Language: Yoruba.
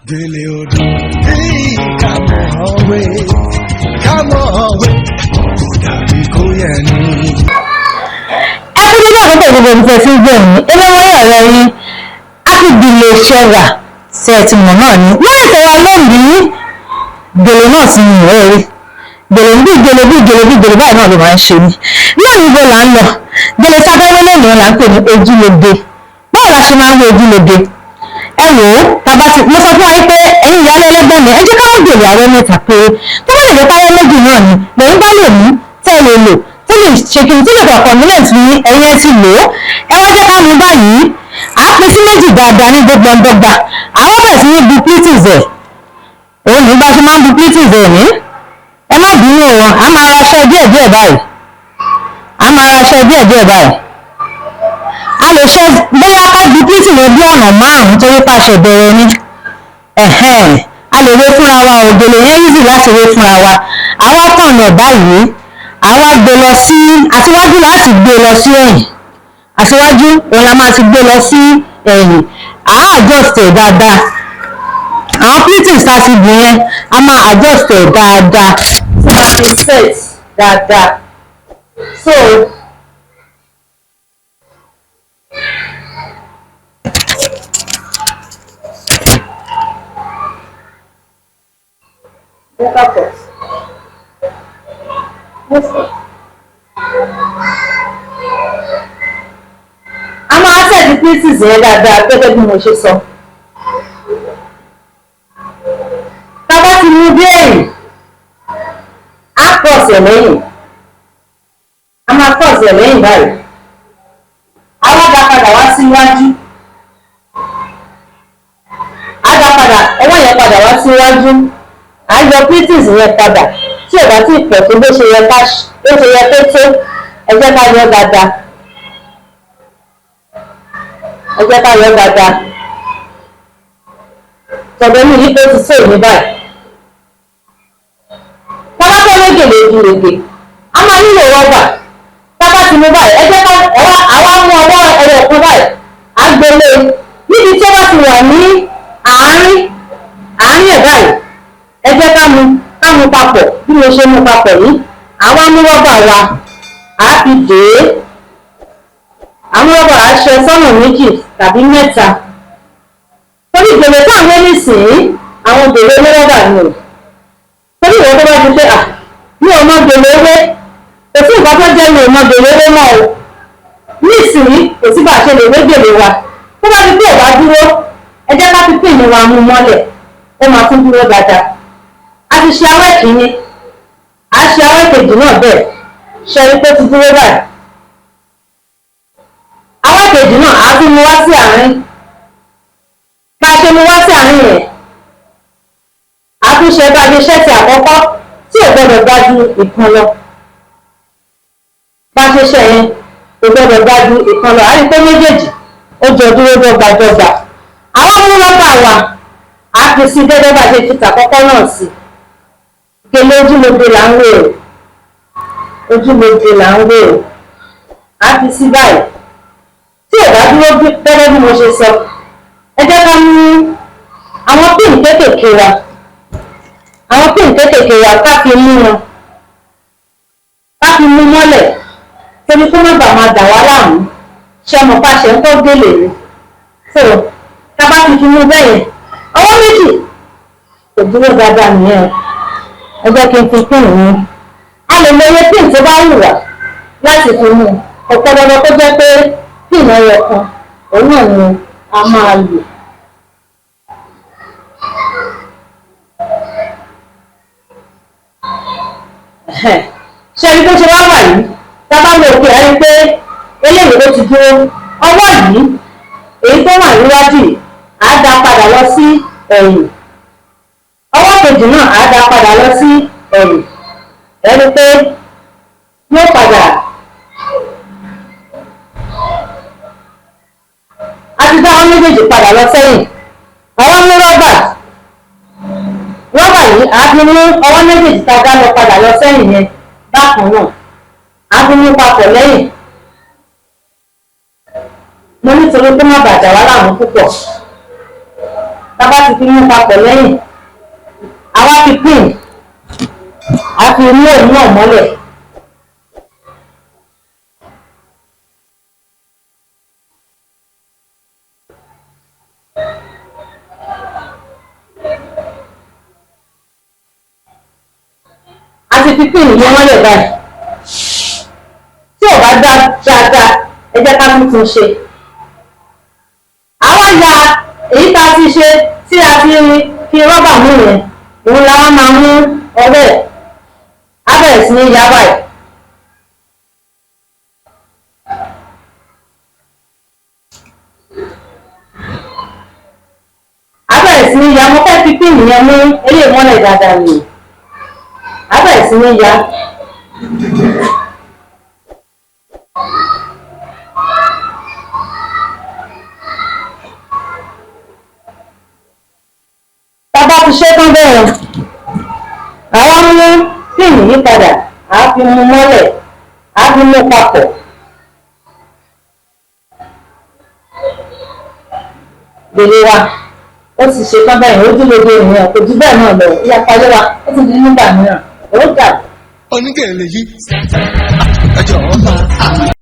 Dele odo, hey, come on, Dabi koyeni. Ẹkún nígbà tó tẹ̀lé gbogbo ìfẹ́ sí gbẹ̀mí, ẹgbẹ́ wọn yà rẹ rí, ákìdílé ṣẹ́ra ṣẹ́ẹ̀tì mọ̀ náà ni. Láì tẹ̀wá lónìí, gèlè náà sì ń rẹ̀ rí. Gèlè báyìí náà ló máa ń ṣe ni. Lónìí bó là ń lọ, gèlè sáfẹ́rẹ́ lónìí là ń pè ní ojúlóge. Báwo la ṣe máa ń wo ojúlóge? Ẹ wò ó, tàbá ti mo sọ fún wa pé ẹ̀yin ìyálé ẹlẹ́gbọ́n mi, ẹ jẹ́ ká wọ́n gèlè ààrẹ mẹ́ta péré. Tó bá lè jẹ́ káwọ́ méjì náà ni, lòun bá lè mú tẹ́ lè lò tí lè ṣe kí n tí lè kọ̀ convenient ní ẹ̀yìn ẹ ti lò ó. Ẹ wá jẹ́ ká mú báyìí, à á pín sí méjì dáadáa ní gbogbo ọ̀dọ́gba. Àwọn bẹ̀rẹ̀ sí ní bu plítìs ẹ̀. Òun ní bá ṣe máa ń bu plítìs ẹ̀ ní. Ẹ má bínú wọn, a máa ra aṣọ díẹ̀díẹ̀ báyìí. A lè ṣe bóyá ká bu plítìs rẹ̀ bí ọ̀nà márùn-ún torí pàṣẹ bẹ̀rẹ̀ ni. A lè wé fúnra wa, ògèlè yẹn easy láti wé fúnra wa. Àwa tọ̀nà báyìí, àwa gbé lọ sí àtiwájú láti gbé lọ sí ẹ̀yìn. Àtiwájú òun la máa ti gbé lọ sí ẹ̀yìn. Àá adjust ẹ̀ dáadáa. Àwọn plítìs tá a ti bù yẹn, a máa adjust ẹ̀ dáadáa. So a ti set dáadáa. So a máa tẹ̀lé plítìs yẹn dáadáa gẹ́gẹ́ bí mo ṣe sọ. Tá bá ti mú dé ẹ̀yìn, á cross ẹ̀ lẹ́yìn. A máa cross ẹ̀ lẹ́yìn báyìí. A wá dá padà wá síwájú. A dá padà, ọwọ́ yẹn padà wá síwájú. A yọ plítìs yẹn padà. Tí ò bá tí ì pọ̀ tó bó ṣe yẹ kó tó, ẹ jẹ́ ká yọ dáadáa. Tọ̀dọ̀ mi yìí tó ti sè ní báyìí. Tábà tó légèlè ojúlóge, a máa nílò rọ́bà. Tábà ti mú báyìí, ẹ jẹ́ ká àwa mú ọwọ́ ẹyọ kan báyìí. A gbélé níbi tí ó bá ti wà ní àárín ẹ̀ báyìí. Ẹ jẹ́ ká mú papọ̀ bí mo ṣe mú papọ̀ yìí. Àwa mú rọ́bà wa, à á fi dè é. Àwọn rọ́bà á ṣe sọ́nà méjì tàbí mẹ́ta. Torí gèlè táwọn ẹni sìn àwọn gèlè onírọ́bà ni o. Torí ìwọ tó bá ti pé mi ò mọ gèlè ewé, kò sí nǹkan tó jẹ́ mi ò mọ gèlè ewé mọ́ o. Ní ìsìn kò sí bá a ṣe lè wé gèlè wa. Tó bá ti pé ò bá dúró, ẹ jẹ́ ká fi píìnì wa mú mọ́lẹ̀, ó máa tún dúró dáadáa. A ti ṣe awẹ́ kìíní, a ṣe awẹ́ kejì náà bẹ́ẹ̀, ṣe rí pé ti dúró báyìí. Awẹ́ kejì náà a tún mú wá sí àárín. Bá a ṣe mú wá sí àárín yẹn, a tún ṣe bá a ṣe ṣẹ́ẹ̀tì àkọ́kọ́ tí ò gbọ́dọ̀ gbá ju ìkan lọ. Bá a ṣe ṣe yẹn kò gbọ́dọ̀ gbá ju ìkan lọ. A rí pé méjèèjì ó jọ dúró dọ́gbadọ́gba. Àwọn mú rọ́bà wa, a fi sí gẹ́gẹ́ bá a ṣe fi tàkọ́kọ́ náà sí. Gèlè ojúlóge là ń wé o. A fi sí báyìí. Tí ò bá dúró gẹ́gẹ́ bí mo ṣe sọ, ẹ jẹ́ ká mú àwọn píìnì kéékèèké wa ká fi mú wọn. Ká fi mú mọ́lẹ̀ torí kó má bàa máa dà wá láàmú. Ṣé ọmọ bá ṣe ń kọ́ gèlè ni? So ká bá fi mú bẹ́yẹn, ọwọ́ méjì kò dúró dáadáa nìyẹn. Ẹ jẹ́ kí n fi píìnì mú. A lè lo iye píìnì tó bá wù wá láti fi mú. Ọ̀pọ̀ dandan tó jẹ́ pé píìnì ẹyọ kan, òun náà ni a máa lò. Ṣé ẹni tó ṣe wá wà yìí? Tá bá lo òkè ẹni pé eléyìí ló ti dúró. Ọwọ́ yìí, èyí tó wà níwájú yìí, á dá padà lọ sí ẹ̀yìn. Ọwọ́ kejì náà á dá padà lọ sí ẹ̀yìn. Ẹni pé yóò padà. A ti dá àwọn méjèèjì padà lọ sẹ́yìn. Àwọn mú rọ́bà yìí, a fi mú ọwọ́ méjèèjì tá a dá lọ padà lọ sẹ́yìn yẹn bákan náà. A fi mú papọ̀ lẹ́yìn. Mo nítorí pé má bàjẹ́ wá láwọn púpọ̀. tá bá ti fi mú papọ̀ lẹ́yìn àwa fi pin a fi mú òun náà mọ́lẹ̀. a ti fi pin yẹn mọ́lẹ̀ báyìí tí ò bá dá dáadáa ẹ jẹ́ ká tuntun ṣe. àwa ya èyí tá a ti ṣe tí a ti fi rọ́bà mú yẹn òun la wá máa mú ọwọ́ ẹ̀ á bẹ̀rẹ̀ sí ní yá báyìí. á bẹ̀rẹ̀ sí ní yá mo fẹ́ fi píìnì yẹn mú eléyìí mọ́lẹ̀ dáadáa nìyí. á bẹ̀rẹ̀ sí ní yá. Bá ti ṣe tán bẹ́ẹ̀ àwa mú píìnì yí padà á fi mú mọ́lẹ̀ á fi mú papọ̀. Gbèlè wa ó ti ṣe tán bẹ́ẹ̀ ojúlóge ènìyàn kò jù bẹ́ẹ̀ náà lọ ìyapa lé wa ó ti di nígbà mìíràn ó dà. Onígẹ̀lẹ̀ yìí ẹjọ́ ọba.